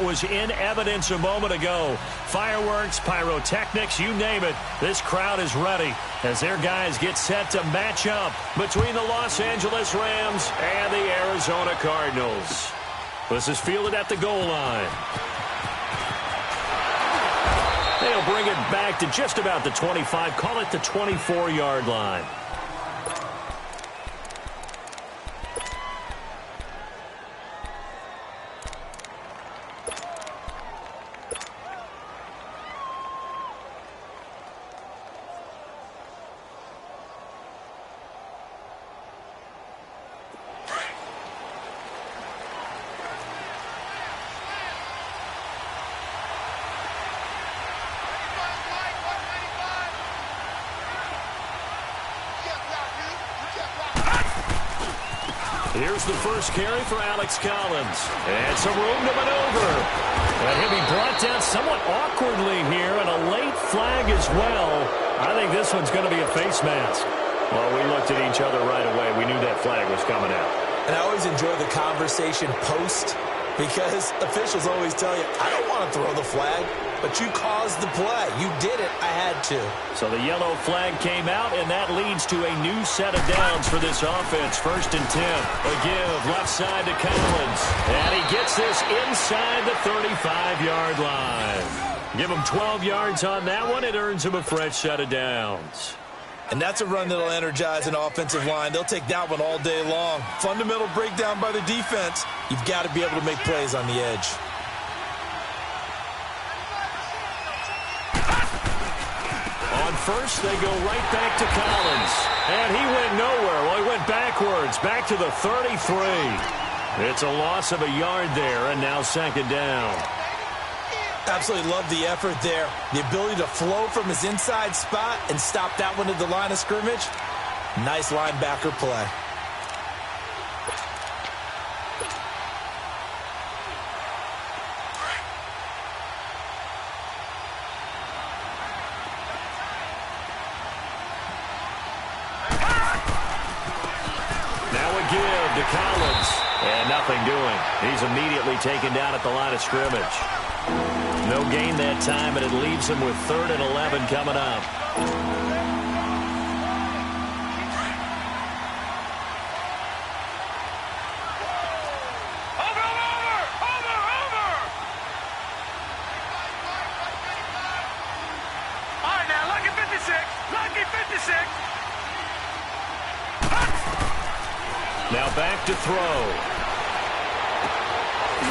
was in evidence a moment ago. Fireworks, pyrotechnics, you name it. This crowd is ready as their guys get set to match up between the Los Angeles Rams and the Arizona Cardinals. This is fielded at the goal line. They'll bring it back to just about the 25, call it the 24-yard line. Here's the first carry for Alex Collins. And some room to maneuver. And he'll be brought down somewhat awkwardly here, and a late flag as well. I think this one's going to be a face mask. Well, we looked at each other right away. We knew that flag was coming out. And I always enjoy the conversation post, because officials always tell you, I don't want to throw the flag, but you caused the play. You did it. I had to. So the yellow flag came out, and that leads to a new set of downs for this offense. 1st and 10. A give left side to Collins. And he gets this inside the 35-yard line. Give him 12 yards on that one. It earns him a fresh set of downs. And that's a run that'll energize an offensive line. They'll take that one all day long. Fundamental breakdown by the defense. You've got to be able to make plays on the edge. On first, they go right back to Collins. And he went nowhere. Well, he went backwards, back to the 33. It's a loss of a yard there, and now 2nd down. Absolutely love the effort there. The ability to flow from his inside spot and stop that one at the line of scrimmage. Nice linebacker play. Now a give to Collins. And nothing doing. He's immediately taken down at the line of scrimmage. No gain that time, and it leaves him with 3rd and 11 coming up. Over! All right, now, lucky 56. Lucky 56. Now back to throw.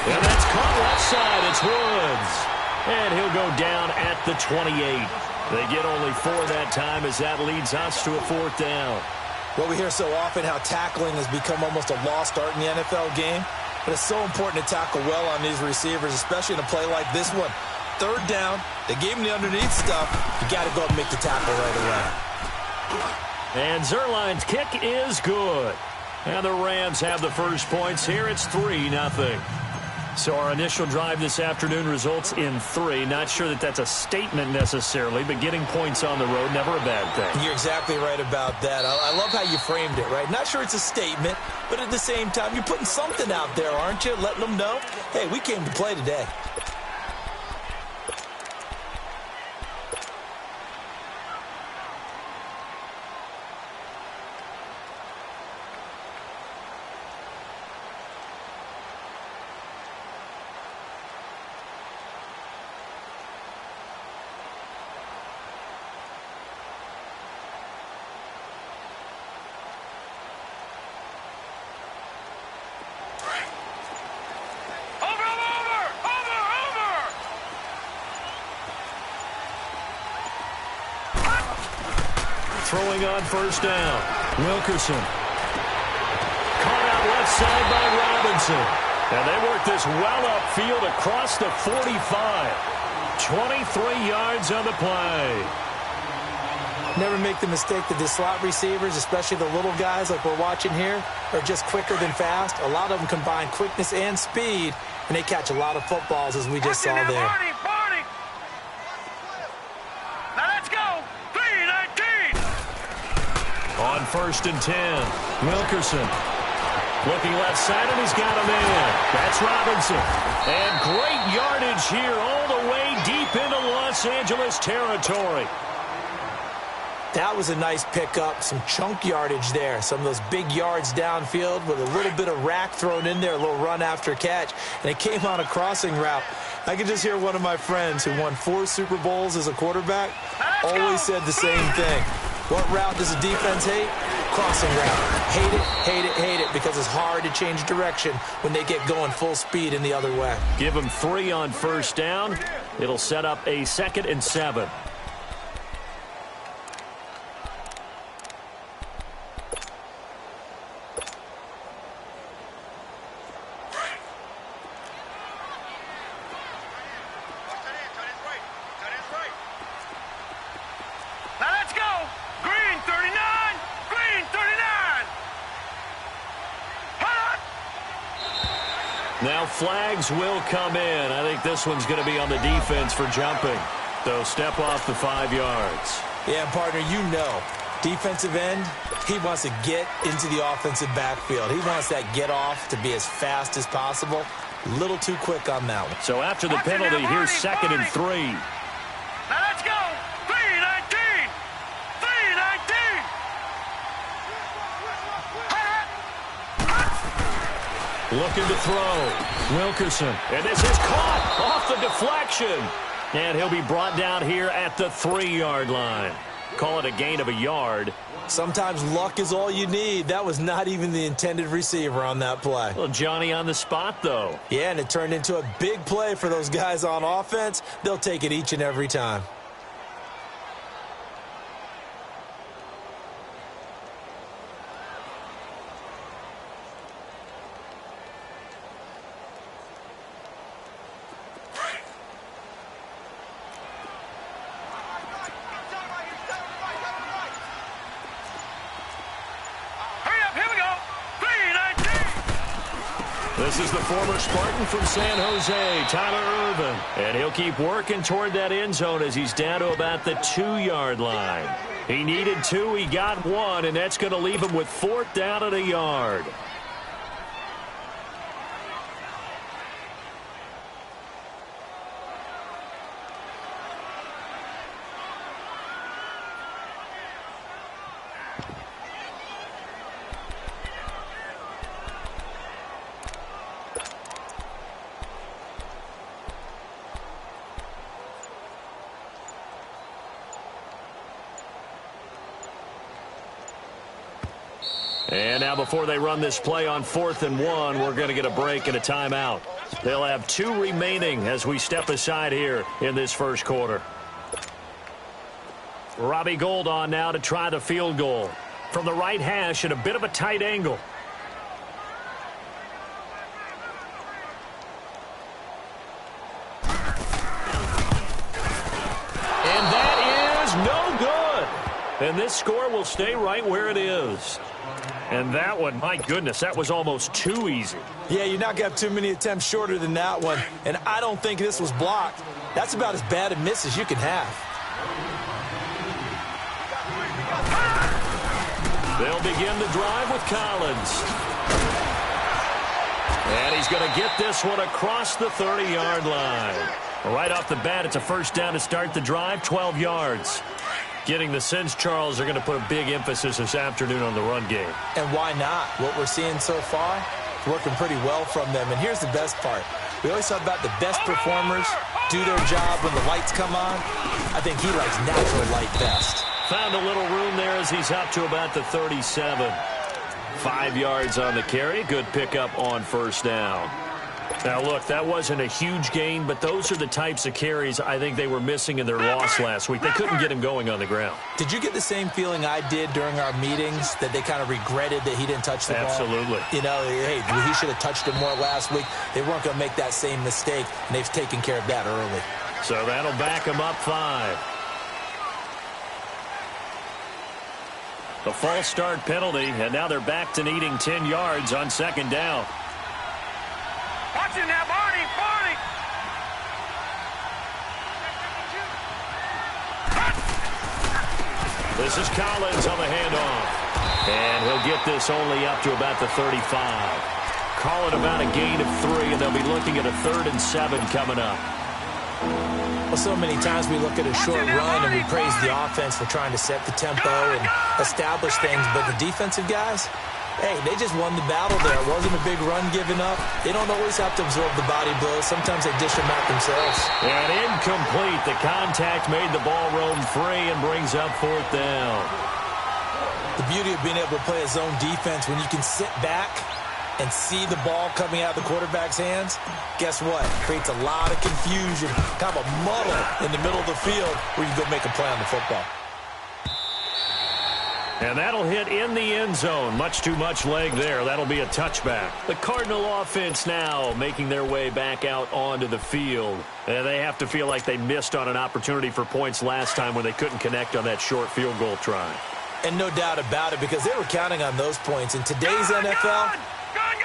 And that's caught left side. It's Woods. And he'll go down at the 28. They get only 4 that time as that leads us to a 4th down. Well, we hear so often how tackling has become almost a lost art in the NFL game. But it's so important to tackle well on these receivers, especially in a play like this one. 3rd down, they gave him the underneath stuff. You got to go and make the tackle right away. And Zerline's kick is good. And the Rams have the first points here. It's 3-0. So our initial drive this afternoon results in 3. Not sure that that's a statement necessarily, but getting points on the road, never a bad thing. You're exactly right about that. I love how you framed it, right? Not sure it's a statement, but at the same time, you're putting something out there, aren't you? Letting them know, hey, we came to play today. Throwing on 1st down. Wilkerson. Caught out left side by Robinson. And they work this well upfield across the 45. 23 yards on the play. Never make the mistake that the slot receivers, especially the little guys like we're watching here, are just quicker than fast. A lot of them combine quickness and speed, and they catch a lot of footballs, as we just saw there. Barney. Now let's go. 3-19. On 1st and 10, Wilkerson. Looking left side, and he's got him in. That's Robinson. And great yardage here all the way deep into Los Angeles territory. That was a nice pickup, some chunk yardage there. Some of those big yards downfield with a little bit of rack thrown in there, a little run after catch. And it came on a crossing route. I can just hear one of my friends who won 4 Super Bowls as a quarterback always said the same thing. What route does a defense hate? Crossing route. Hate it, hate it, hate it, because it's hard to change direction when they get going full speed in the other way. Give them 3 on first down. It'll set up a 2nd and 7. Now flags will come in. I think this one's going to be on the defense for jumping. So step off the 5 yards. Yeah, partner, you know, defensive end, he wants to get into the offensive backfield. He wants that get off to be as fast as possible. A little too quick on that one. So after the penalty, here's 2nd and 3. Now let's go. 3-19. 3-19. Looking to throw. Wilkerson. And this is caught off the deflection. And he'll be brought down here at the 3-yard line. Call it a gain of a yard. Sometimes luck is all you need. That was not even the intended receiver on that play. Well, Johnny on the spot, though. Yeah, and it turned into a big play for those guys on offense. They'll take it each and every time. This is the former Spartan from San Jose, Tyler Irvin. And he'll keep working toward that end zone as he's down to about the 2-yard line. He needed 2, he got 1, and that's going to leave him with 4th down at a yard. And now before they run this play on 4th and 1, we're going to get a break and a timeout. They'll have 2 remaining as we step aside here in this first quarter. Robbie Gould on now to try the field goal. From the right hash at a bit of a tight angle. And that is no good. And this score will stay right where it is. And that one, my goodness, that was almost too easy. Yeah, you're not going to have too many attempts shorter than that one. And I don't think this was blocked. That's about as bad a miss as you can have. They'll begin the drive with Collins. And he's going to get this one across the 30-yard line. Right off the bat, it's a first down to start the drive, 12 yards. Getting the sense, Charles, are going to put a big emphasis this afternoon on the run game. And why not? What we're seeing so far is working pretty well from them. And here's the best part. We always talk about the best performers do their job when the lights come on. I think he likes natural light best. Found a little room there as he's up to about the 37. 5 yards on the carry. Good pickup on first down. Now, look, that wasn't a huge gain, but those are the types of carries I think they were missing in their loss last week. They couldn't get him going on the ground. Did you get the same feeling I did during our meetings, that they kind of regretted that he didn't touch the ball? Absolutely. You know, hey, he should have touched it more last week. They weren't going to make that same mistake, and they've taken care of that early. So that'll back him up 5. The false start penalty, and now they're back to needing 10 yards on second down. Watch it now, Barney, Barney. This is Collins on the handoff. And he'll get this only up to about the 35. Call it about a gain of 3, and they'll be looking at a 3rd and 7 coming up. Well, so many times we look at a short run and we praise the offense for trying to set the tempo and establish things, but the defensive guys, hey, they just won the battle there. It wasn't a big run given up. They don't always have to absorb the body blows. Sometimes they dish them out themselves. And incomplete. The contact made the ball roam free and brings up 4th down. The beauty of being able to play a zone defense when you can sit back and see the ball coming out of the quarterback's hands, guess what? Creates a lot of confusion, kind of a muddle in the middle of the field where you go make a play on the football. And that'll hit in the end zone. Much too much leg there. That'll be a touchback. The Cardinal offense now making their way back out onto the field. And they have to feel like they missed on an opportunity for points last time when they couldn't connect on that short field goal try. And no doubt about it, because they were counting on those points. In today's NFL,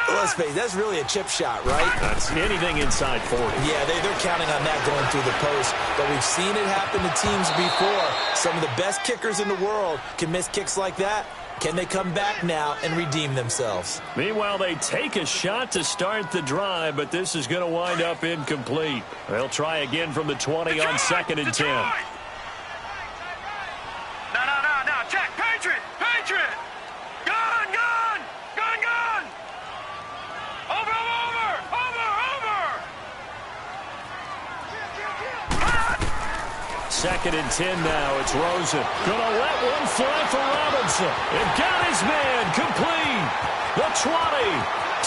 let's face it, that's really a chip shot, right? That's anything inside 40. Yeah, they're counting on that going through the post. But we've seen it happen to teams before. Some of the best kickers in the world can miss kicks like that. Can they come back now and redeem themselves? Meanwhile, they take a shot to start the drive, but this is going to wind up incomplete. They'll try again from the 20 on 2nd and 10. No, check, Patriot! Gun! Over! 2nd and 10 now. It's Rosen. Gonna let one fly for Robinson. And got his man complete. The 20,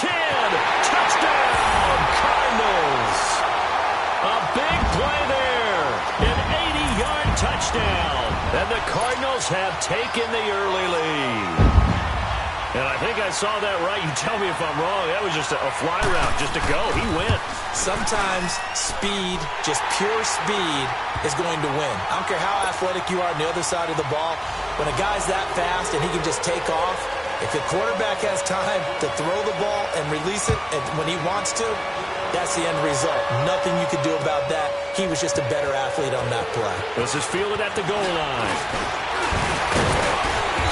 10, touchdown, Cardinals. A big play there. An 80-yard touchdown. And the Cardinals have taken the early lead. And I think I saw that right. You tell me if I'm wrong. That was just a fly route, just to go. He went. Sometimes speed, just pure speed, is going to win. I don't care how athletic you are on the other side of the ball. When a guy's that fast and he can just take off, if the quarterback has time to throw the ball and release it when he wants to, that's the end result. Nothing you could do about that. He was just a better athlete on that play. This is fielded at the goal line.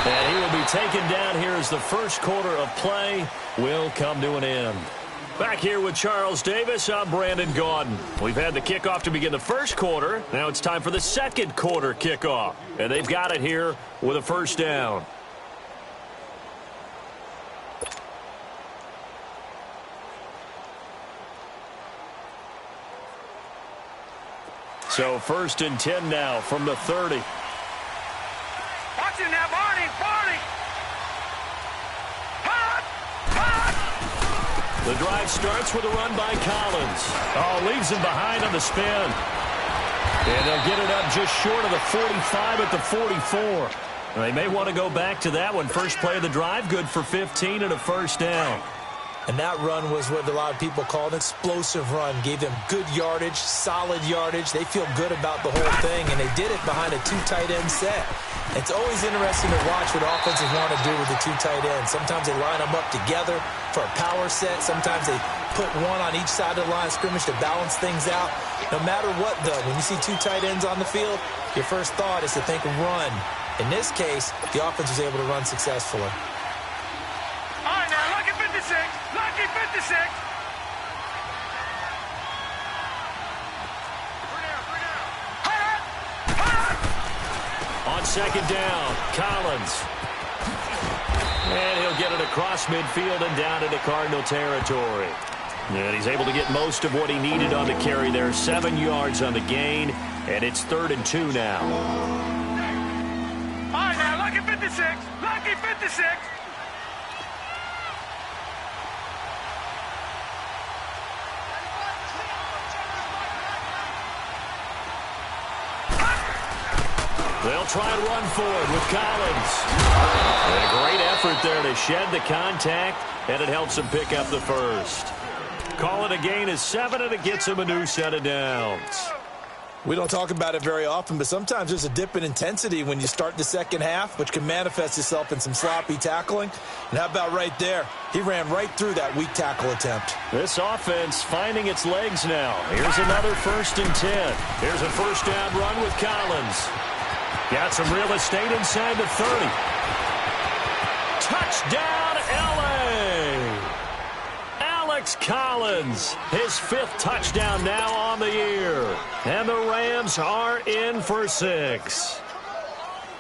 And he will be taken down here as the first quarter of play will come to an end. Back here with Charles Davis, I'm Brandon Gaudin. We've had the kickoff to begin the first quarter. Now it's time for the second quarter kickoff. And they've got it here with a first down. So 1st and 10 now from the 30. Watch him now, Barney! The drive starts with a run by Collins. Oh, leaves him behind on the spin. And they'll get it up just short of the 45 at the 44. They may want to go back to that one. First play of the drive, good for 15 and a first down. And that run was what a lot of people call an explosive run. Gave them good yardage, solid yardage. They feel good about the whole thing, and they did it behind a 2 tight end set. It's always interesting to watch what offenses want to do with the 2 tight ends. Sometimes they line them up together for a power set. Sometimes they put one on each side of the line of scrimmage to balance things out. No matter what, though, when you see 2 tight ends on the field, your first thought is to think run. In this case, the offense was able to run successfully. All right, now, lucky 56! Lucky 56! On 2nd down, Collins. And he'll get it across midfield and down into Cardinal territory. And he's able to get most of what he needed on the carry there. 7 yards on the gain, and it's 3rd and 2 now. All right, now, lucky 56! Lucky 56! They'll try and run forward with Collins. And a great effort there to shed the contact, and it helps him pick up the first. Call it a gain of 7, and it gets him a new set of downs. We don't talk about it very often, but sometimes there's a dip in intensity when you start the second half, which can manifest itself in some sloppy tackling. And how about right there? He ran right through that weak tackle attempt. This offense finding its legs now. Here's another 1st and 10. Here's a first down run with Collins. Got some real estate inside the 30. Touchdown, L.A. Alex Collins, his 5th touchdown now on the year. And the Rams are in for 6.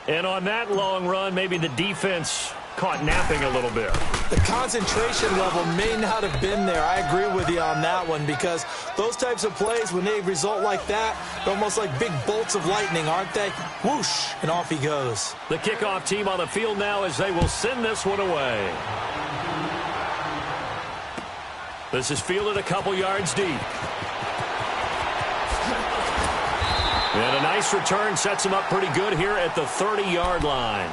And on that long run, maybe the defense caught napping a little bit. The concentration level may not have been there. I agree with you on that one, because those types of plays, when they result like that, they're almost like big bolts of lightning, aren't they? Whoosh, and off he goes. The kickoff team on the field now as they will send this one away. This is fielded a couple yards deep. And a nice return sets them up pretty good here at the 30-yard line.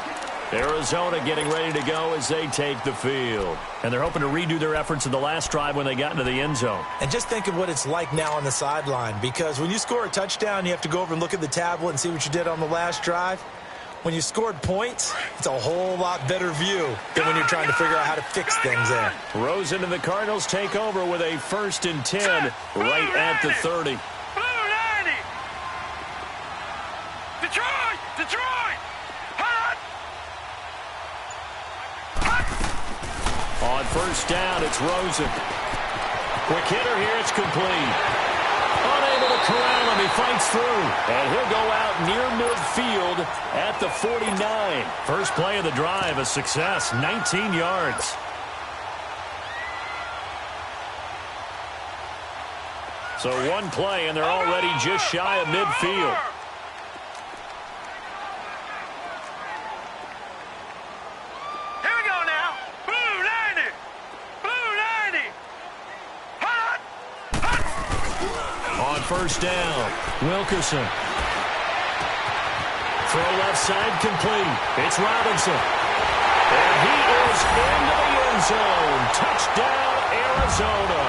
Arizona getting ready to go as they take the field. And they're hoping to redo their efforts in the last drive when they got into the end zone. And just think of what it's like now on the sideline, because when you score a touchdown, you have to go over and look at the tablet and see what you did on the last drive. When you scored points, it's a whole lot better view than when you're trying to figure out how to fix things there. Rosen and the Cardinals take over with a 1st and 10 right at the 30. Detroit! Hot! On 1st down, it's Rosen. Quick hitter here, it's complete. Unable to corral him, he fights through. And he'll go out near midfield at the 49. First play of the drive, a success, 19 yards. So one play, and they're already just shy of midfield. First down, Wilkerson. Throw left side complete. It's Robinson. And he is into the end zone. Touchdown, Arizona.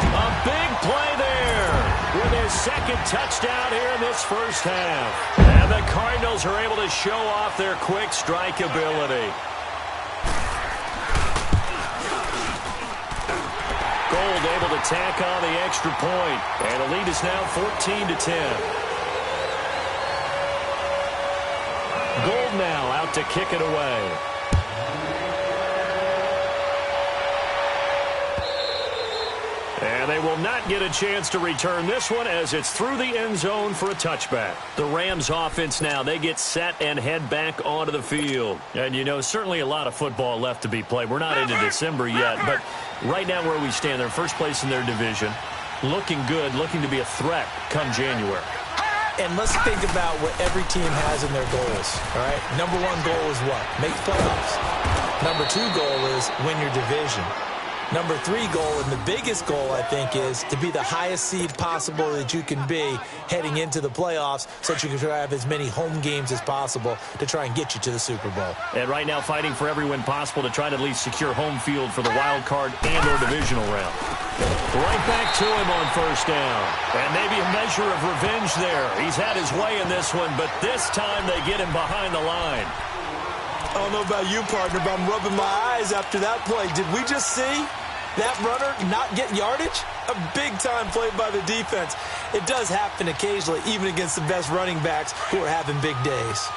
A big play there with his 2nd touchdown here in this first half. And the Cardinals are able to show off their quick strike ability. Gold able to tack on the extra point. And the lead is now 14-10. Gold now out to kick it away. And they will not get a chance to return this one as it's through the end zone for a touchback. The Rams offense now, they get set and head back onto the field. And, you know, certainly a lot of football left to be played. We're not into December yet, but right now where we stand, they're first place in their division. Looking good, looking to be a threat come January. And let's think about what every team has in their goals, all right? Number 1 goal is what? Make playoffs. Number 2 goal is win your division. Number 3 goal, and the biggest goal, I think, is to be the highest seed possible that you can be heading into the playoffs so that you can have as many home games as possible to try and get you to the Super Bowl. And right now fighting for every win possible to try to at least secure home field for the wild card and or divisional round. Right back to him on 1st down. And maybe a measure of revenge there. He's had his way in this one, but this time they get him behind the line. I don't know about you, partner, but I'm rubbing my eyes after that play. Did we just see that runner not get yardage? A big-time play by the defense. It does happen occasionally, even against the best running backs who are having big days.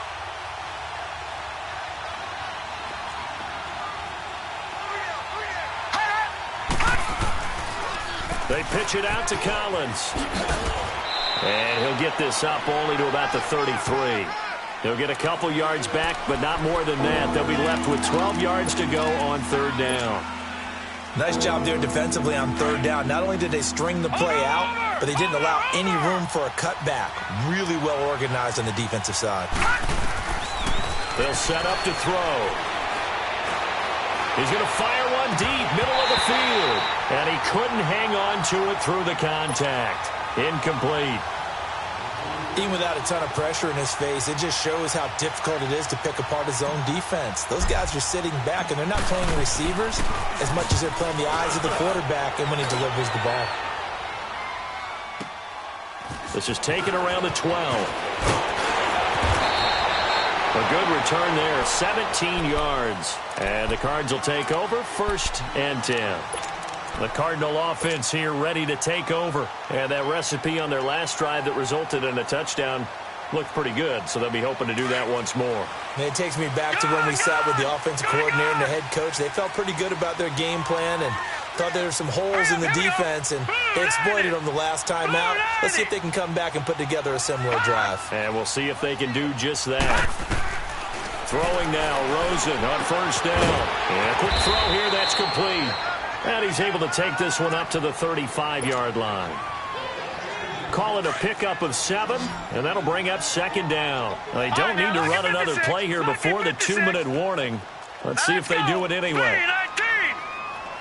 They pitch it out to Collins. And he'll get this up only to about the 33. He'll get a couple yards back, but not more than that. They'll be left with 12 yards to go on 3rd down. Nice job there defensively on 3rd down. Not only did they string the play out, but they didn't allow any room for a cutback. Really well organized on the defensive side. They'll set up to throw. He's going to fire one deep, middle of the field. And he couldn't hang on to it through the contact. Incomplete. Even without a ton of pressure in his face, it just shows how difficult it is to pick apart his own defense. Those guys are sitting back, and they're not playing receivers as much as they're playing the eyes of the quarterback and when he delivers the ball. This is taken around the 12. A good return there, 17 yards. And the Cards will take over, 1st and 10. The Cardinal offense here ready to take over. And that recipe on their last drive that resulted in a touchdown looked pretty good, so they'll be hoping to do that once more. And it takes me back to when we sat with the offensive coordinator and the head coach. They felt pretty good about their game plan and thought there were some holes in the defense, and they exploited them the last time out. Let's see if they can come back and put together a similar drive. And we'll see if they can do just that. Throwing now, Rosen on first down. And a quick throw here, that's complete. And he's able to take this one up to the 35-yard line. Call it a pickup of 7, and that'll bring up second down. They don't need to run another play here before the 2-minute warning. Let's see if they do it anyway.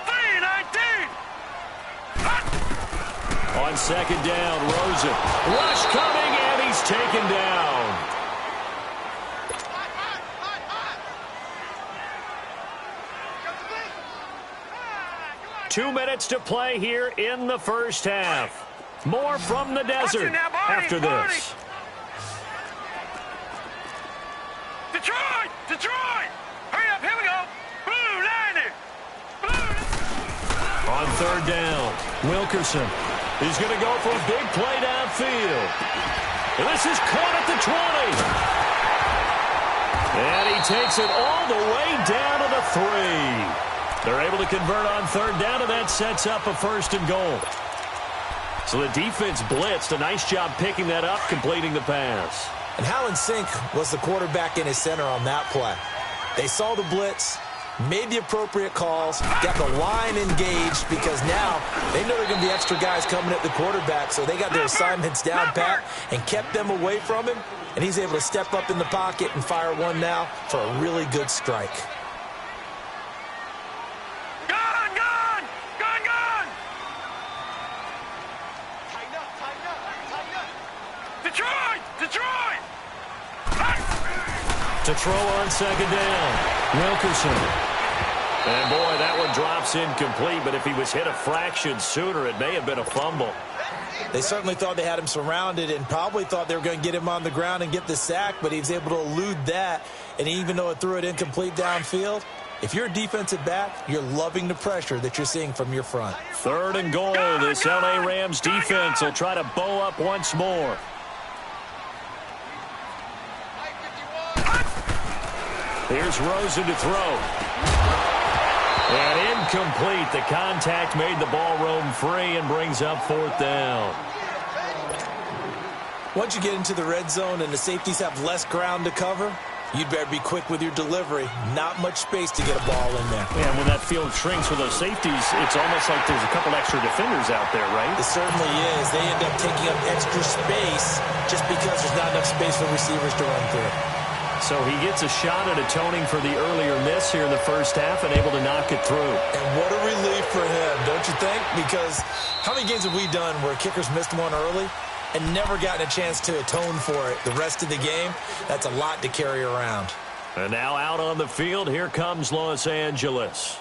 3-19. On second down, Rosen. Rush coming, and he's taken down. Two minutes to play here in the first half. More from the desert after this. Detroit! Hurry up, here we go. Blue 90. On third down, Wilkerson. He's going to go for a big play downfield. And this is caught at the 20. And he takes it all the way down to the 3. They're able to convert on third down, and that sets up a 1st and goal. So the defense blitzed. A nice job picking that up, completing the pass. And Hallen Sink was the quarterback in his center on that play. They saw the blitz, made the appropriate calls, got the line engaged because now they know there are going to be extra guys coming at the quarterback, so they got their assignments down pat and kept them away from him, and he's able to step up in the pocket and fire one now for a really good strike. Detroit! To throw on second down, Wilkerson. And boy, that one drops incomplete, but if he was hit a fraction sooner, it may have been a fumble. They certainly thought they had him surrounded and probably thought they were going to get him on the ground and get the sack, but he was able to elude that, and even though it threw it incomplete downfield, if you're a defensive back, you're loving the pressure that you're seeing from your front. 3rd and goal. This L.A. Rams defense will try to bow up once more. Here's Rosen to throw. And incomplete. The contact made the ball roam free and brings up 4th down. Once you get into the red zone and the safeties have less ground to cover, you'd better be quick with your delivery. Not much space to get a ball in there. Yeah, when that field shrinks with those safeties, it's almost like there's a couple extra defenders out there, right? It certainly is. They end up taking up extra space just because there's not enough space for receivers to run through. So he gets a shot at atoning for the earlier miss here in the first half and able to knock it through. And what a relief for him, don't you think? Because how many games have we done where kickers missed one early and never gotten a chance to atone for it the rest of the game? That's a lot to carry around. And now out on the field, here comes Los Angeles.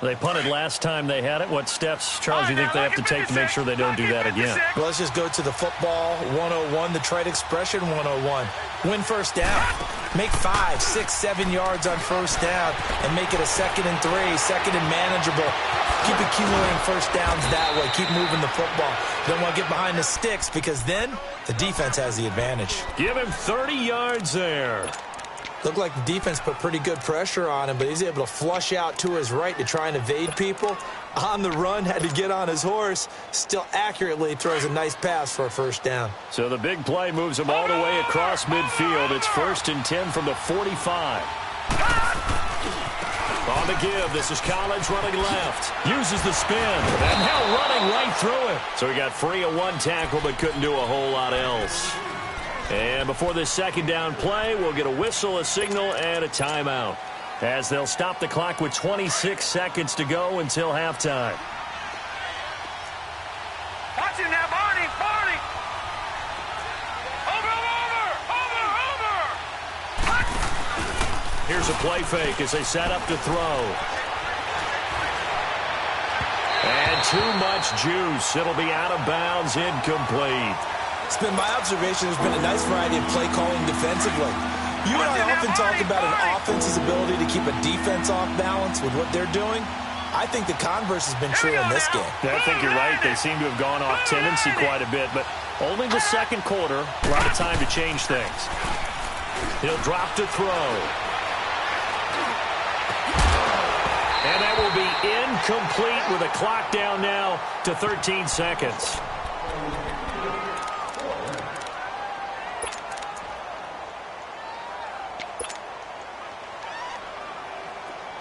They punted last time they had it. What steps, Charles, do you think they have to take to make sure they don't do that again? Well, let's just go to the football 101, the trade expression 101. Win first down. Make 5, 6, 7 yards on first down and make it a 2nd and 3, 2nd and manageable. Keep accumulating first downs that way. Keep moving the football. You don't want to get behind the sticks because then the defense has the advantage. Give him 30 yards there. Looked like the defense put pretty good pressure on him, but he's able to flush out to his right to try and evade people. On the run, had to get on his horse. Still accurately throws a nice pass for a first down. So the big play moves him all the way across midfield. It's 1st and 10 from the 45. On the give, this is Collins running left. Uses the spin, and now running right through it. So he got free of one tackle, but couldn't do a whole lot else. And before this second down play, we'll get a whistle, a signal, and a timeout, as they'll stop the clock with 26 seconds to go until halftime. Watch it now, Barney! Over! Here's a play fake as they set up to throw. And too much juice. It'll be out of bounds, incomplete. It's been my observation there's been a nice variety of play calling defensively. You and I often talk about an offense's ability to keep a defense off balance with what they're doing. I think the converse has been true in this game. Yeah, I think you're right. They seem to have gone off tendency quite a bit, but Only the second quarter. A lot of time to change things. He'll drop to throw. And that will be incomplete with a clock down now to 13 seconds.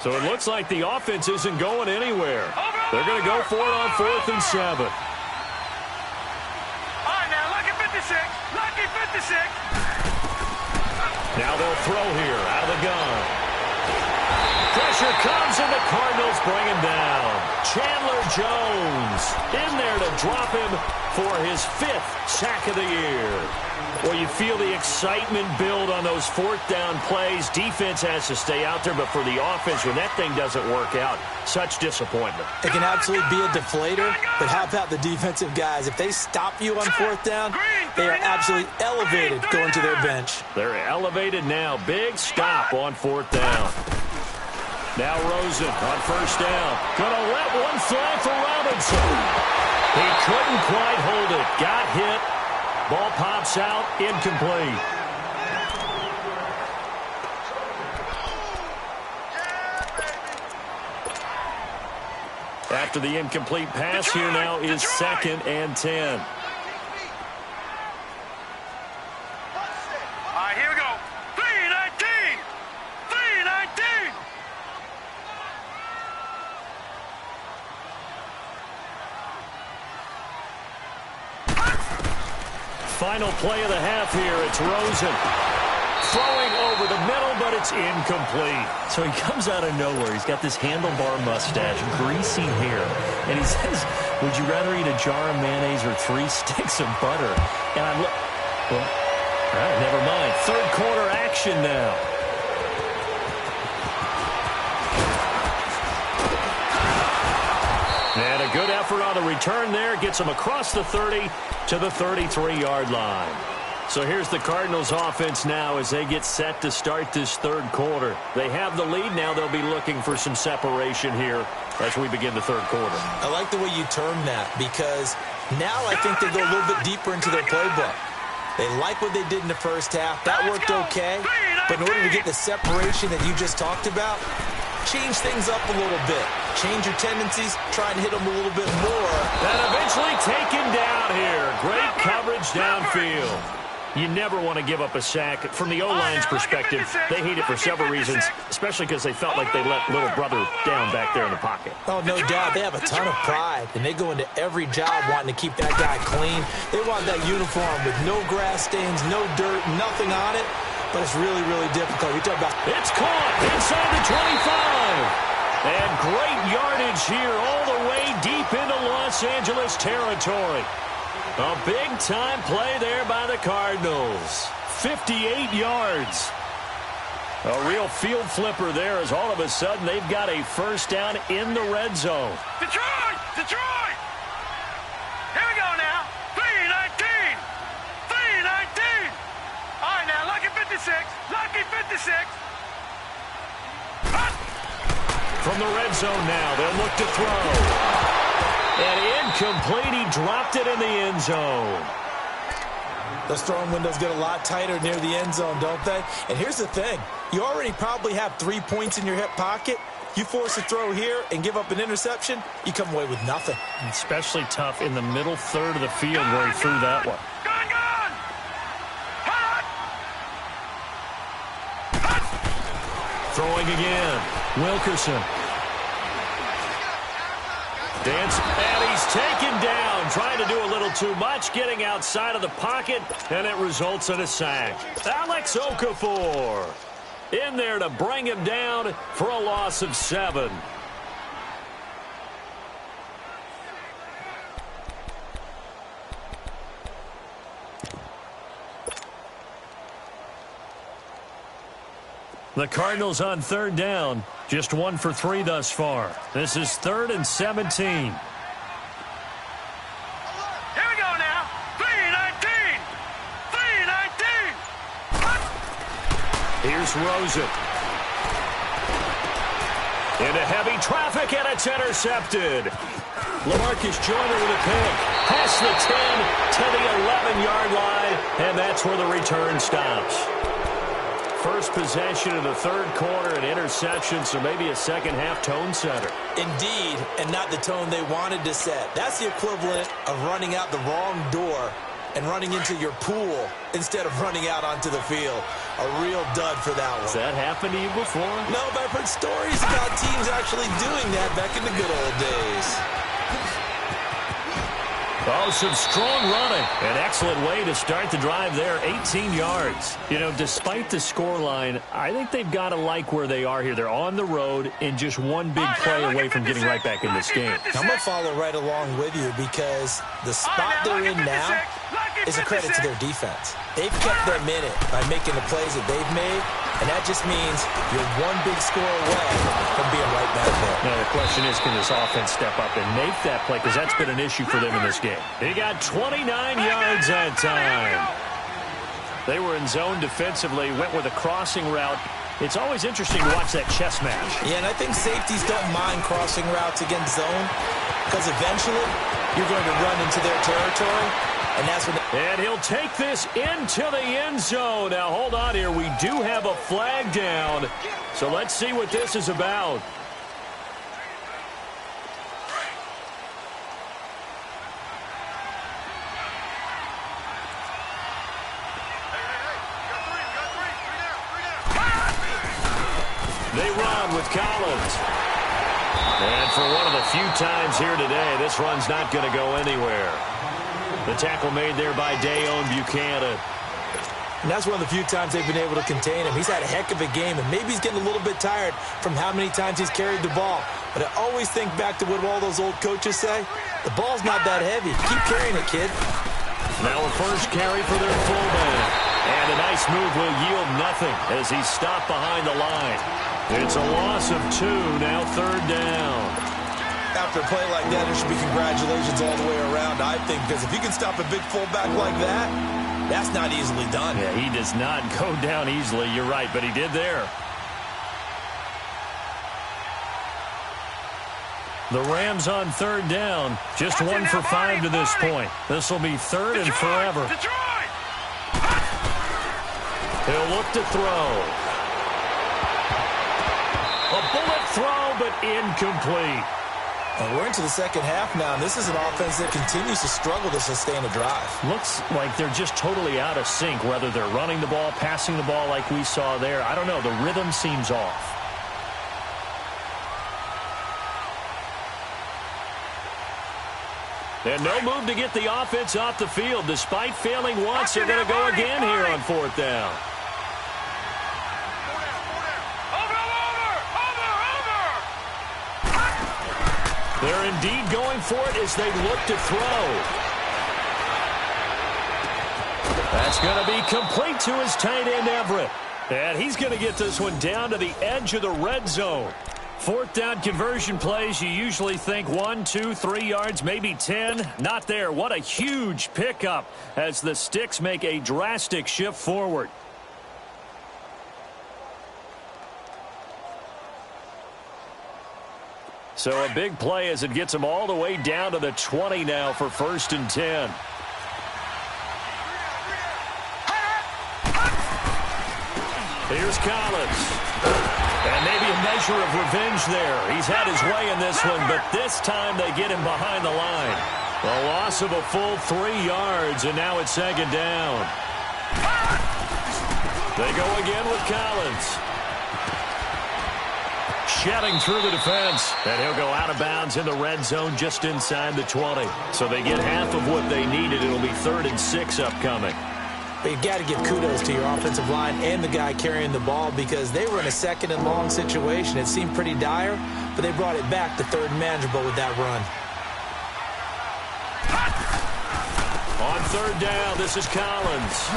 So it looks like the offense isn't going anywhere. They're going to go for it on 4th and 7. Lucky 56. Now they'll throw here out of the gun. Pressure comes and the Cardinals bring him down. Chandler Jones in there to drop him for his 5th sack of the year. Well, you feel the excitement build on those 4th down plays. Defense has to stay out there, but for the offense, when that thing doesn't work out, such disappointment. It can absolutely be a deflator, but how about the defensive guys? If they stop you on 4th down, they are absolutely elevated going to their bench. They're elevated now. Big stop on 4th down. Now Rosen on 1st down. Gonna let one fly for Robinson. He couldn't quite hold it. Got hit. Ball pops out, incomplete. After the incomplete pass, here now is 2nd and 10. All right, here we go. 3-19. 3-19. Final play of the half here. It's Rosen throwing over the middle, but it's incomplete. So he comes out of nowhere. He's got this handlebar mustache, greasy hair, and he says, would you rather eat a jar of mayonnaise or 3 sticks of butter? And I'm well, all right, never mind. 3rd quarter action now. And a good effort on the return there. Gets him across the 30 to the 33-yard line. So here's the Cardinals offense now as they get set to start this 3rd quarter. They have the lead. Now they'll be looking for some separation here as we begin the 3rd quarter. I like the way you term that because now I think they go a little bit deeper into their playbook. They like what they did in the 1st half. That worked okay. But in order to get the separation that you just talked about, change things up a little bit. Change your tendencies. Try and hit them a little bit more. And eventually take him down here. Great coverage downfield. You never want to give up a sack. From the O-line's perspective, they hate it for several reasons, especially because they felt like they let little brother down back there in the pocket. Oh, no doubt. They have a ton of pride, and they go into every job wanting to keep that guy clean. They want that uniform with no grass stains, no dirt, nothing on it. But it's really, really difficult. You talk about it's caught inside the 25. And great yardage here all the way deep into Los Angeles territory. A big-time play there by the Cardinals. 58 yards. A real field flipper there as all of a sudden they've got a 1st down in the red zone. Detroit! Detroit! Here we go now. 3-19. 3-19. All right, now, lucky 56. Lucky 56. From the red zone now, they'll look to throw. And incomplete, he dropped it in the end zone. Those throwing windows get a lot tighter near the end zone, don't they? And here's the thing. You already probably have 3 points in your hip pocket. You force a throw here and give up an interception, you come away with nothing. Especially tough in the middle 3rd of the field where he threw that one. Throwing again. Wilkerson. And he's taken down, trying to do a little too much, getting outside of the pocket, and it results in a sack. Alex Okafor in there to bring him down for a loss of 7. The Cardinals on 3rd down, just 1 for 3 thus far. This is 3rd and 17. Here we go now. 3-19. 3-19. Here's Rosen. Into heavy traffic, and it's intercepted. LaMarcus Joyner with a pick. Past the 10 to the 11-yard line, and that's where the return stops. First possession of the third quarter, an interception, so maybe a second-half tone setter. Indeed, and not the tone they wanted to set. That's the equivalent of running out the wrong door and running into your pool instead of running out onto the field. A real dud for that one. Has that happened to you before? No, but I've heard stories about teams actually doing that back in the good old days. Oh, some strong running. An excellent way to start the drive there, 18 yards. You know, despite the scoreline, I think they've got to like where they are here. They're on the road and just one big play away from getting right back in this game. I'm going to follow right along with you because the spot they're in now is a credit to their defense. They've kept them in it by making the plays that they've made, and that just means you're one big score away from being right back there. Now, the question is, can this offense step up and make that play? Because that's been an issue for them in this game. He got 29 yards that time. They were in zone defensively, went with a crossing route. It's always interesting to watch that chess match. Yeah, and I think safeties don't mind crossing routes against zone because eventually you're going to run into their territory, and that's when... And he'll take this into the end zone. Now, hold on here. We do have a flag down, so let's see what this is about. They run with Collins. And for one of the few times here today, this run's not going to go anywhere. The tackle made there by Dayon Buchanan. And that's one of the few times they've been able to contain him. He's had a heck of a game, and maybe he's getting a little bit tired from how many times he's carried the ball. But I always think back to what all those old coaches say. The ball's not that heavy. Keep carrying it, kid. Now a first carry for their fullback. And a nice move will yield nothing as he's stopped behind the line. It's a loss of 2, now third down. After a play like that, there should be congratulations all the way around, I think, because if you can stop a big fullback like that, that's not easily done. Yeah, he does not go down easily, you're right, but he did there. The Rams on third down, just 1 for 5 to this point. This will be third and forever. He'll look to throw. A bullet throw, but incomplete. And we're into the second half now, and this is an offense that continues to struggle to sustain a drive. Looks like they're just totally out of sync, whether they're running the ball, passing the ball like we saw there. I don't know. The rhythm seems off. And no move to get the offense off the field. Despite failing once, they're going to go again here on fourth down. They're indeed going for it as they look to throw. That's going to be complete to his tight end, Everett. And he's going to get this one down to the edge of the red zone. Fourth down conversion plays, you usually think 1, 2, 3 yards, maybe 10. Not there. What a huge pickup as the Sticks make a drastic shift forward. So a big play as it gets them all the way down to the 20 now for 1st and 10. Here's Collins. And maybe a measure of revenge there. He's had his way in this one, but this time they get him behind the line. A loss of a full 3 yards, and now it's second down. They go again with Collins. Shedding through the defense, and he'll go out of bounds in the red zone just inside the 20. So they get half of what they needed. It'll be 3rd and 6 upcoming. But you've got to give kudos to your offensive line and the guy carrying the ball because they were in a 2nd and long situation. It seemed pretty dire, but they brought it back to 3rd and manageable with that run. On 3rd down, this is Collins.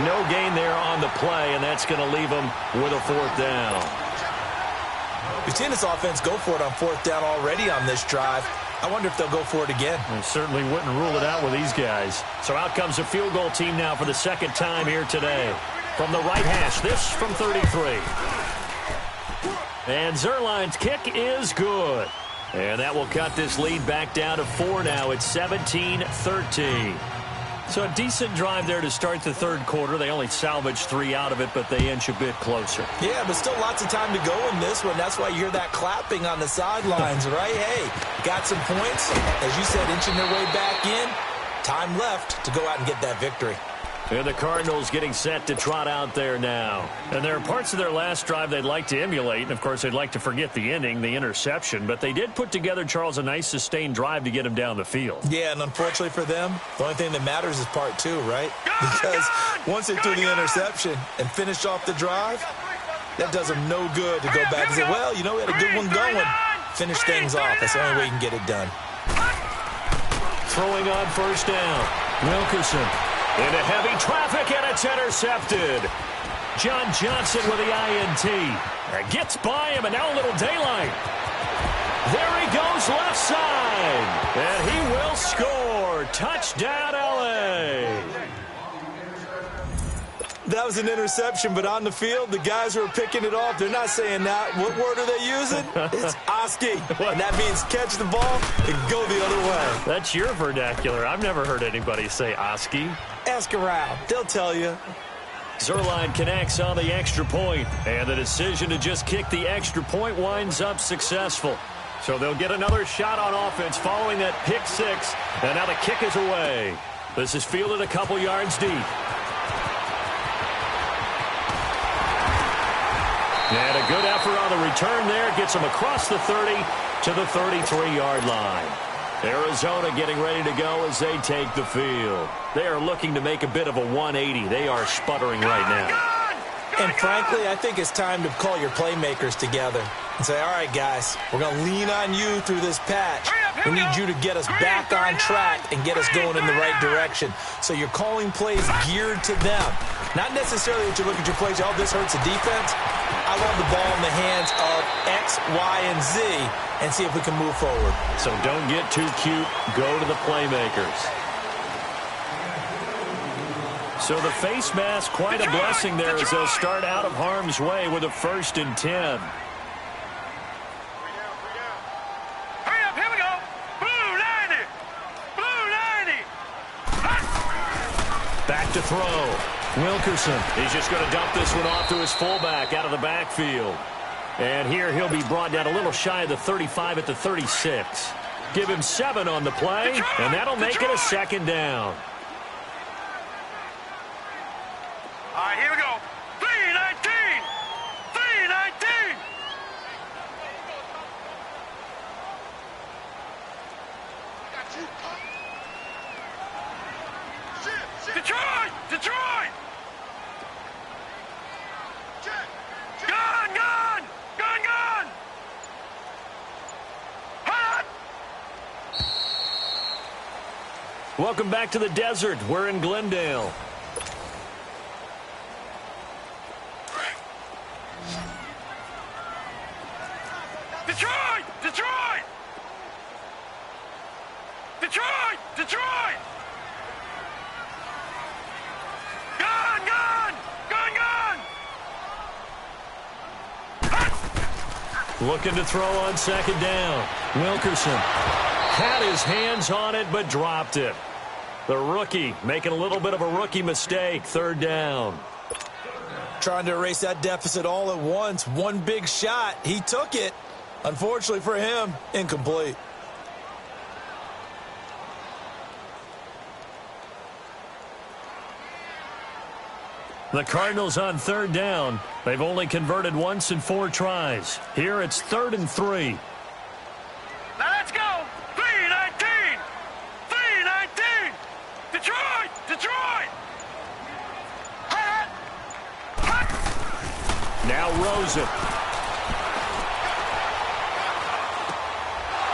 No gain there on the play, and that's going to leave them with a 4th down. We've seen this offense go for it on 4th down already on this drive. I wonder if they'll go for it again. I certainly wouldn't rule it out with these guys. So out comes a field goal team now for the 2nd time here today. From the right hash, this from 33. And Zerline's kick is good. And that will cut this lead back down to 4 now. It's 17-13. So a decent drive there to start the third quarter. They only salvaged 3 out of it, but they inch a bit closer. Yeah, but still lots of time to go in this one. That's why you hear that clapping on the sidelines, right? Hey, got some points. As you said, inching their way back in. Time left to go out and get that victory. And the Cardinals getting set to trot out there now. And there are parts of their last drive they'd like to emulate. And, of course, they'd like to forget the ending, the interception. But they did put together, Charles, a nice sustained drive to get him down the field. Yeah, and unfortunately for them, the only thing that matters is part 2, right? Because once they threw the interception and finished off the drive, that does them no good to go back and say, well, you know, we had a good one going. Finish things off. That's the only way you can get it done. Throwing on first down. Wilkerson into heavy traffic, and it's intercepted. John Johnson with the INT. Gets by him, and now a little daylight. There he goes left side. And he will score. Touchdown, L.A. That was an interception, but on the field, the guys who are picking it off, they're not saying that. What word are they using? It's Oski. And that means catch the ball and go the other way. That's your vernacular. I've never heard anybody say Oski. Ask around. They'll tell you. Zerline connects on the extra point, and the decision to just kick the extra point winds up successful. So they'll get another shot on offense following that pick 6, and now the kick is away. This is fielded a couple yards deep. And a good effort on the return there. Gets him across the 30 to the 33-yard line. Arizona getting ready to go as they take the field. They are looking to make a bit of a 180. They are sputtering right now. And frankly, I think it's time to call your playmakers together and say, all right, guys, we're going to lean on you through this patch. We need you to get us back on track and get us going in the right direction. So you're calling plays geared to them. Not necessarily that you look at your plays, oh, this hurts the defense. I want the ball in the hands of X, Y, and Z and see if we can move forward. So don't get too cute. Go to the playmakers. So the face mask, quite a blessing there as they'll start out of harm's way with a 1st and 10. Hurry up, here we go. Blue 90. Blue 90. Back to throw. Wilkerson, he's just going to dump this one off to his fullback out of the backfield. And here he'll be brought down a little shy of the 35 at the 36. Give him 7 on the play, and that'll make it a 2nd down. All right, here we go. 319. 319. Detroit! Detroit! Gun! Gun! Gun! Gun! Hot! Welcome back to the desert. We're in Glendale. Detroit! Detroit! Detroit! Detroit! Gun! Gun! Gun! Gun! Looking to throw on 2nd down. Wilkerson had his hands on it but dropped it. The rookie making a little bit of a rookie mistake. 3rd down. Trying to erase that deficit all at once. One big shot. He took it. Unfortunately for him, incomplete. The Cardinals on 3rd down. They've only converted once in 4 tries. Here it's 3rd and 3. Now let's go! 319! 319! Detroit! Detroit! Hot! Hot! Now Rosen.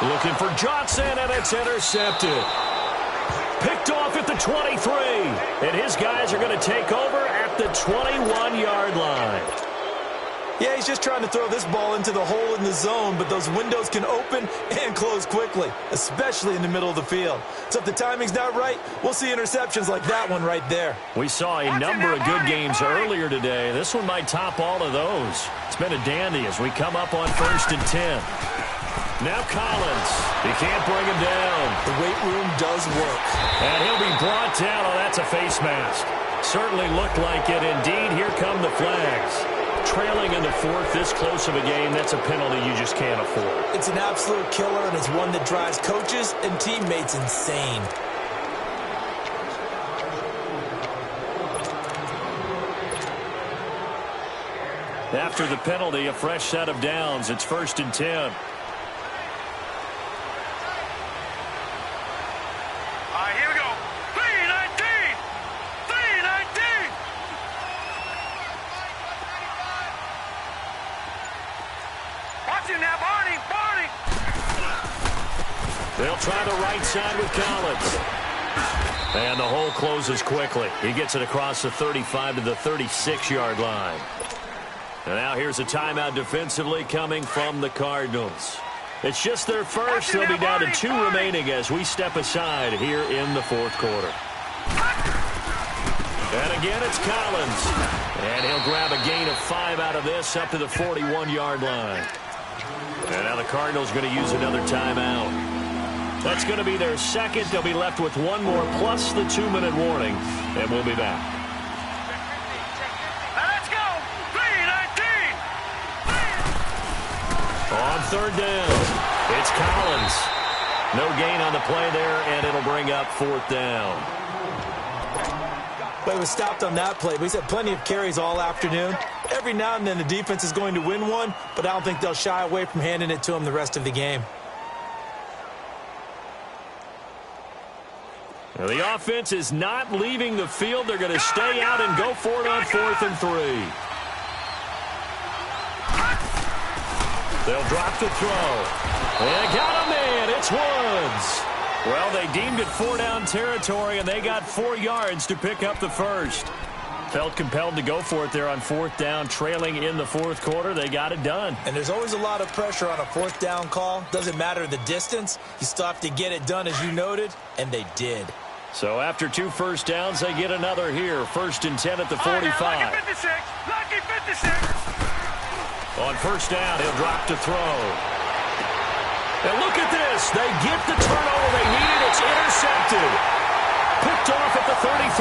Looking for Johnson, and it's intercepted. Picked off at the 23. And his guys are going to take over at the 21-yard line. Yeah, he's just trying to throw this ball into the hole in the zone, but those windows can open and close quickly, especially in the middle of the field. So if the timing's not right, we'll see interceptions like that one right there. We saw a number of good games earlier today. This one might top all of those. It's been a dandy as we come up on 1st and 10. Now Collins. He can't bring him down. The weight room does work. And he'll be brought down. Oh, that's a face mask. Certainly looked like it. Indeed, here come the flags. Trailing in the fourth, this close of a game, that's a penalty you just can't afford. It's an absolute killer, and it's one that drives coaches and teammates insane. After the penalty, a fresh set of downs. It's 1st and 10. All right, here we go. 3-19. 3-19. Watch him now, Barney. Barney. They'll try the right side with Collins. And the hole closes quickly. He gets it across the 35 to the 36-yard line. And now here's a timeout defensively coming from the Cardinals. It's just their first. They'll be down to 2 remaining as we step aside here in the fourth quarter. And again, it's Collins. And he'll grab a gain of 5 out of this up to the 41-yard line. And now the Cardinals going to use another timeout. That's going to be their second. They'll be left with 1 more plus the 2-minute warning. And we'll be back. On 3rd down, it's Collins. No gain on the play there, and it'll bring up 4th down. But it was stopped on that play. But he's had plenty of carries all afternoon. Every now and then the defense is going to win one, but I don't think they'll shy away from handing it to him the rest of the game. Now, the offense is not leaving the field. They're going to stay out and go for it on 4th and 3. They'll drop the throw. And got a man. It's Woods. Well, they deemed it 4-down territory, and they got 4 yards to pick up the first. Felt compelled to go for it there on 4th down, trailing in the fourth quarter. They got it done. And there's always a lot of pressure on a 4th down call. Doesn't matter the distance. You still have to get it done, as you noted, and they did. So after 2 first downs, they get another here. 1st and 10 at the 45. Lucky 56. Lucky 56. On 1st down, he'll drop to throw. And look at this. They get the turnover they needed. It's intercepted. Picked off at the 33.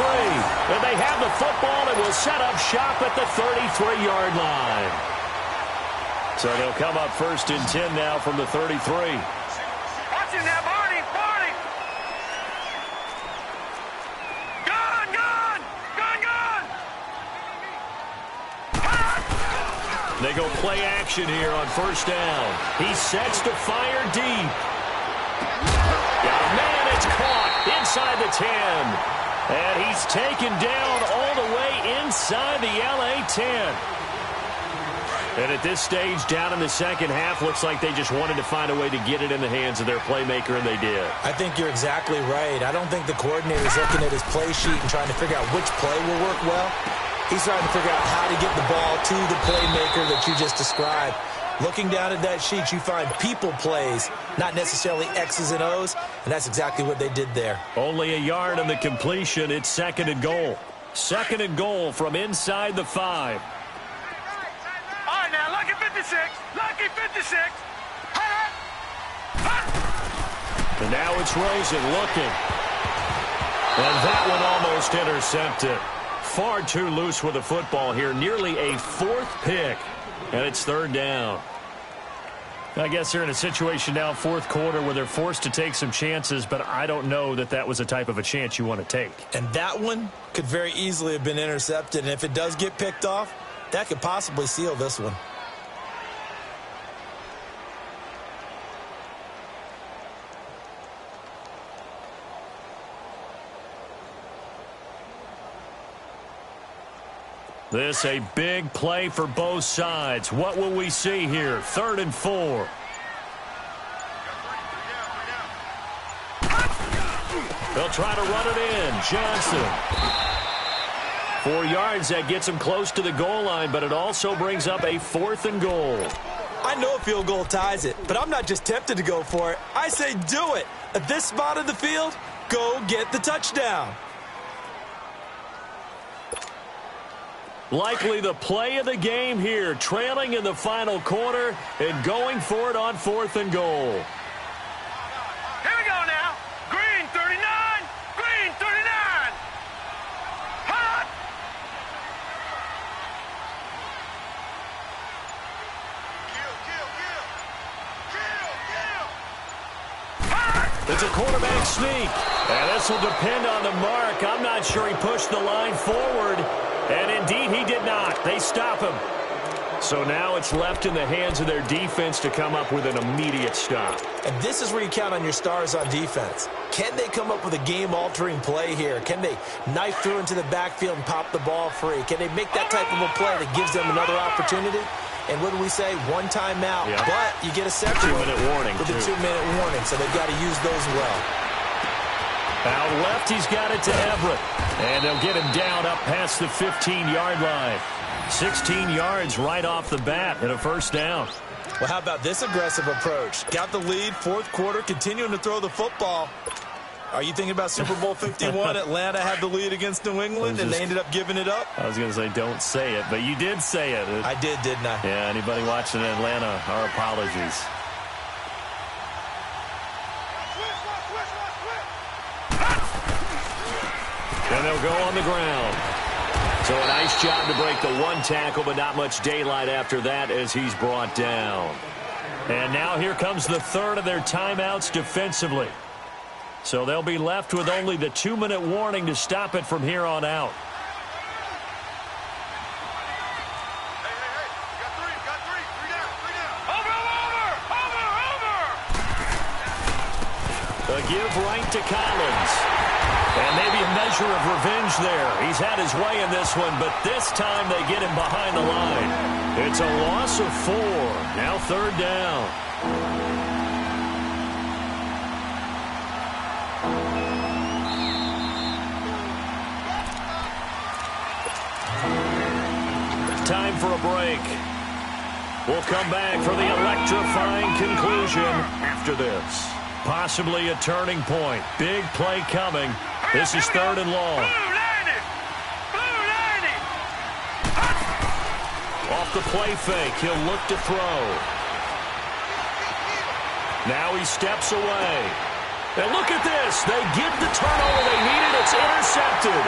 And they have the football and will set up shop at the 33-yard line. So they'll come up 1st and 10 now from the 33. Watch him now, Barney. Barney. Gun, gun. Gun, gun. They go play action here on 1st down. He sets to fire deep. Got a man, it's caught inside the 10. And he's taken down all the way inside the LA 10. And at this stage, down in the second half, looks like they just wanted to find a way to get it in the hands of their playmaker, and they did. I think you're exactly right. I don't think the coordinator's looking at his play sheet and trying to figure out which play will work well. He's trying to figure out how to get the ball to the playmaker that you just described. Looking down at that sheet, you find people plays, not necessarily X's and O's, and that's exactly what they did there. Only a yard on the completion. It's 2nd and goal. 2nd and goal from inside the 5. All right, now, lucky 56. Lucky 56. And now it's Rosen looking. And that one almost intercepted. Far too loose with the football here. Nearly a 4th pick. And it's 3rd down. I guess they're in a situation now, 4th quarter, where they're forced to take some chances, but I don't know that that was the type of a chance you want to take. And that one could very easily have been intercepted. And if it does get picked off, that could possibly seal this one. This a big play for both sides. What will we see here? 3rd and 4. They'll try to run it in. Johnson. 4 yards. That gets him close to the goal line, but it also brings up a 4th and goal. I know a field goal ties it, but I'm not just tempted to go for it. I say do it. At this spot of the field, go get the touchdown. Likely the play of the game here, trailing in the final quarter and going for it on 4th and goal. Here we go now. Green 39. Green 39. Hot. It's a quarterback sneak. And this will depend on the mark. I'm not sure he pushed the line forward. And indeed, he did not. They stop him. So now it's left in the hands of their defense to come up with an immediate stop. And this is where you count on your stars on defense. Can they come up with a game-altering play here? Can they knife through into the backfield and pop the ball free? Can they make that type of a play that gives them another opportunity? And what do we say? One timeout. Yep. But you get a second 2-minute warning, with a 2-minute warning. So they've got to use those well. Out left, he's got it to Everett. And they'll get him down up past the 15-yard line. 16 yards right off the bat and a first down. Well, how about this aggressive approach? Got the lead, 4th quarter, continuing to throw the football. Are you thinking about Super Bowl 51? Atlanta had the lead against New England, and they ended up giving it up? I was going to say don't say it, but you did say it. I did, didn't I? Yeah, anybody watching Atlanta, our apologies. And they'll go on the ground. So a nice job to break the one tackle, but not much daylight after that as he's brought down. And now here comes the third of their timeouts defensively. So they'll be left with only the 2-minute warning to stop it from here on out. A give right to Collins. And maybe a measure of revenge there. He's had his way in this one, but this time they get him behind the line. It's a loss of 4. Now 3rd down. Time for a break. We'll come back for the electrifying conclusion after this. Possibly a turning point. Big play coming. This is 3rd and long. Off the play fake, he'll look to throw. Now he steps away. And look at this. They get the turnover they needed. It's intercepted.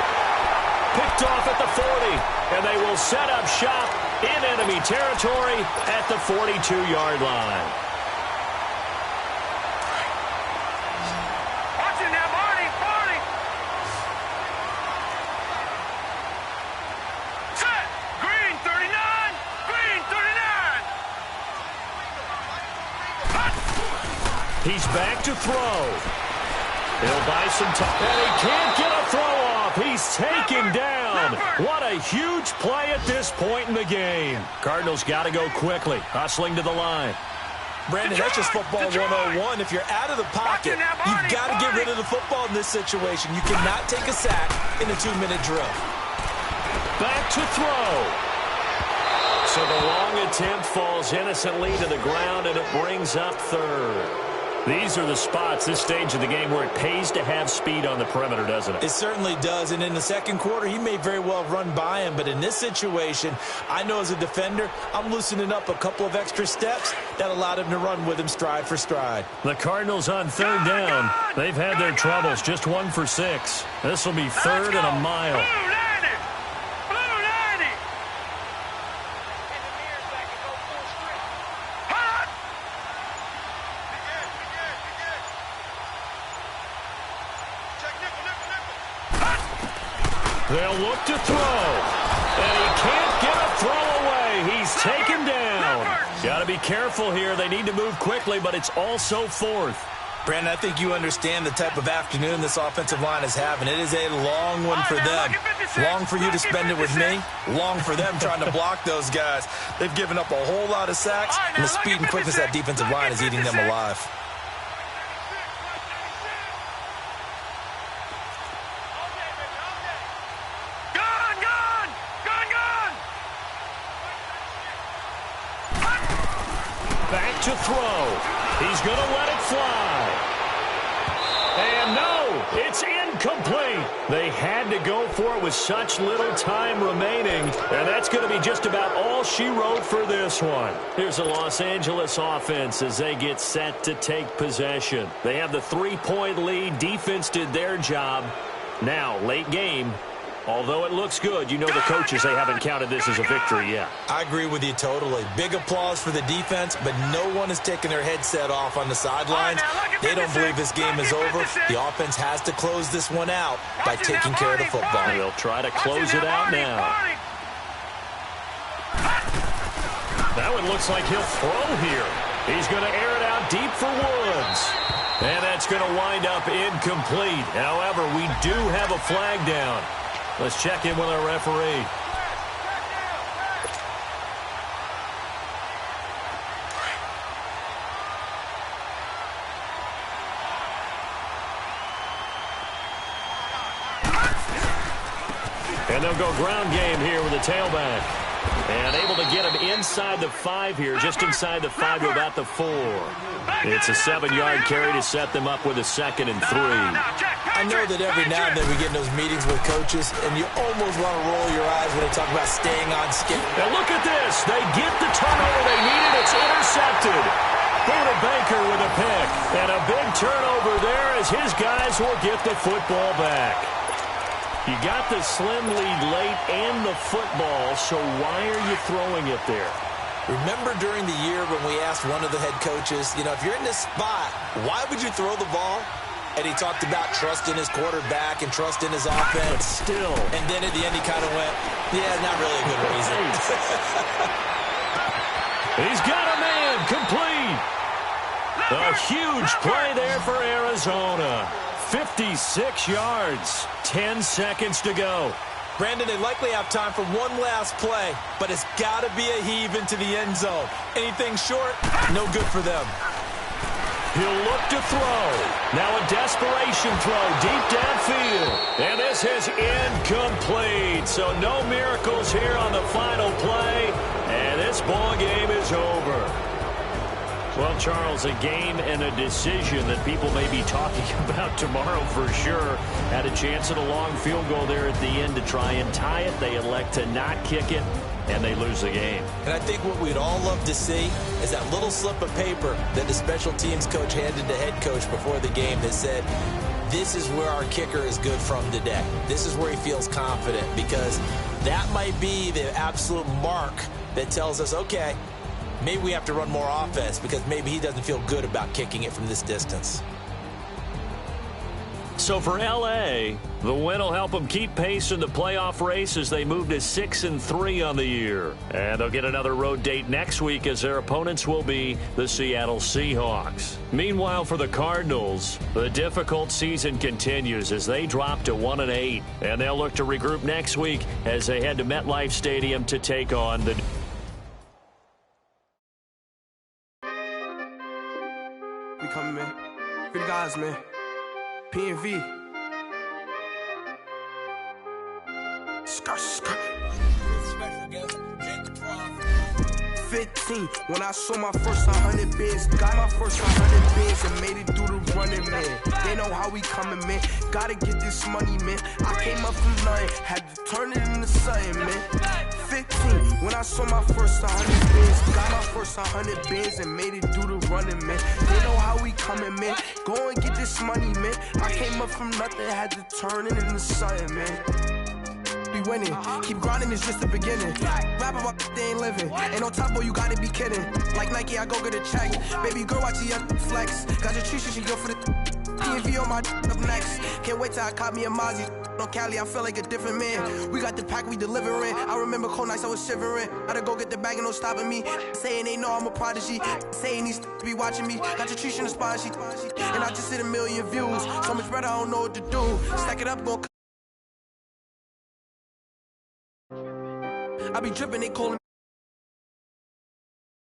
Picked off at the 40. And they will set up shop in enemy territory at the 42-yard line. He's back to throw. He'll buy some time. And he can't get a throw off. He's taken down. What a huge play at this point in the game. Cardinals got to go quickly. Hustling to the line. Brandon, that's just football 101. If you're out of the pocket, you've got to get rid of the football in this situation. You cannot take a sack in a 2-minute drill. Back to throw. So the long attempt falls innocently to the ground, and it brings up 3rd. These are the spots, this stage of the game, where it pays to have speed on the perimeter, doesn't it? It certainly does, and in the second quarter, he may very well run by him, but in this situation, I know as a defender, I'm loosening up a couple of extra steps that allowed him to run with him stride for stride. The Cardinals on 3rd down. They've had their troubles, just 1 for 6. This will be 3rd and a mile. They'll look to throw. And he can't get a throw away. He's taken down. Got to be careful here. They need to move quickly, but it's also 4th. Brandon, I think you understand the type of afternoon this offensive line is having. It is a long one for them. Long for you to spend it with me. Long for them trying to block those guys. They've given up a whole lot of sacks, and the speed and quickness of that defensive line is eating them alive. Back to throw. He's going to let it fly. And no, it's incomplete. They had to go for it with such little time remaining, and that's going to be just about all she wrote for this one. Here's the Los Angeles offense as they get set to take possession. They have the 3-point lead. Defense did their job. Now, late game, although it looks good, you know the coaches, they haven't counted this as a victory yet. I agree with you totally. Big applause for the defense, but no one is taking their headset off on the sidelines. They don't believe this game is over. The offense has to close this one out by taking care of the football. They'll try to close it out now. That one looks like he'll throw here. He's going to air it out deep for Woods. And that's going to wind up incomplete. However, we do have a flag down. Let's check in with our referee. And they'll go ground game here with the tailback. And able to get him inside the 5 here, just inside the 5 to about the 4. It's a 7-yard carry to set them up with a 2nd and 3. I know that every now and then we get in those meetings with coaches, and you almost want to roll your eyes when they talk about staying on schedule. Now look at this. They get the turnover they needed. It's intercepted. Buda Baker with a pick. And a big turnover there as his guys will get the football back. You got the slim lead late and the football, so why are you throwing it there? Remember during the year when we asked one of the head coaches, you know, if you're in this spot, why would you throw the ball? And he talked about trust in his quarterback and trust in his offense. But still. And then at the end he kind of went, yeah, not really a good reason. He's got a man complete. A huge play there for Arizona. 56 yards, 10 seconds to go. Brandon, they likely have time for one last play, but it's got to be a heave into the end zone. Anything short, no good for them. He'll look to throw. Now a desperation throw deep downfield. And this is incomplete. So no miracles here on the final play. And this ball game is over. Well, Charles, a game and a decision that people may be talking about tomorrow for sure. Had a chance at a long field goal there at the end to try and tie it. They elect to not kick it, and they lose the game. And I think what we'd all love to see is that little slip of paper that the special teams coach handed to head coach before the game that said, this is where our kicker is good from today. This is where he feels confident, because that might be the absolute mark that tells us, okay, maybe we have to run more offense because maybe he doesn't feel good about kicking it from this distance. So for L.A., the win will help them keep pace in the playoff race as they move to 6-3 on the year. And they'll get another road date next week as their opponents will be the Seattle Seahawks. Meanwhile, for the Cardinals, the difficult season continues as they drop to 1-8. And they'll look to regroup next week as they head to MetLife Stadium to take on the... We coming, man. Free the guys, man. P&V. Skirt, skirt. 15, when I saw my first 100 bins, got my first 100 bins and made it through the running, man. They know how we coming, man. Gotta get this money, man. I came up from nothing, had to turn it into something, man. 15, when I saw my first 100 bins, got my first 100 bins and made it through the running, man. They know how we coming, man. Go and get this money, man. I came up from nothing, had to turn it into something, man. Be winning, keep grinding, it's just the beginning. Rap about they ain't living. Ain't no top boy, you gotta be kidding. Like Nike, I go get a check. Baby girl, watch your flex. Got your Trisha, she go for the PNV on my up next. Can't wait till I caught me a Mozzie. On Cali, I feel like a different man. We got the pack, we delivering. I remember cold nights, I was shivering. Gotta go get the bag and no stopping me. Saying they know I'm a prodigy. Saying these be watching me. Got your Trisha in the spot, she. And I just hit 1 million views. So much better, I don't know what to do. Stack it up, go. I be dripping, they calling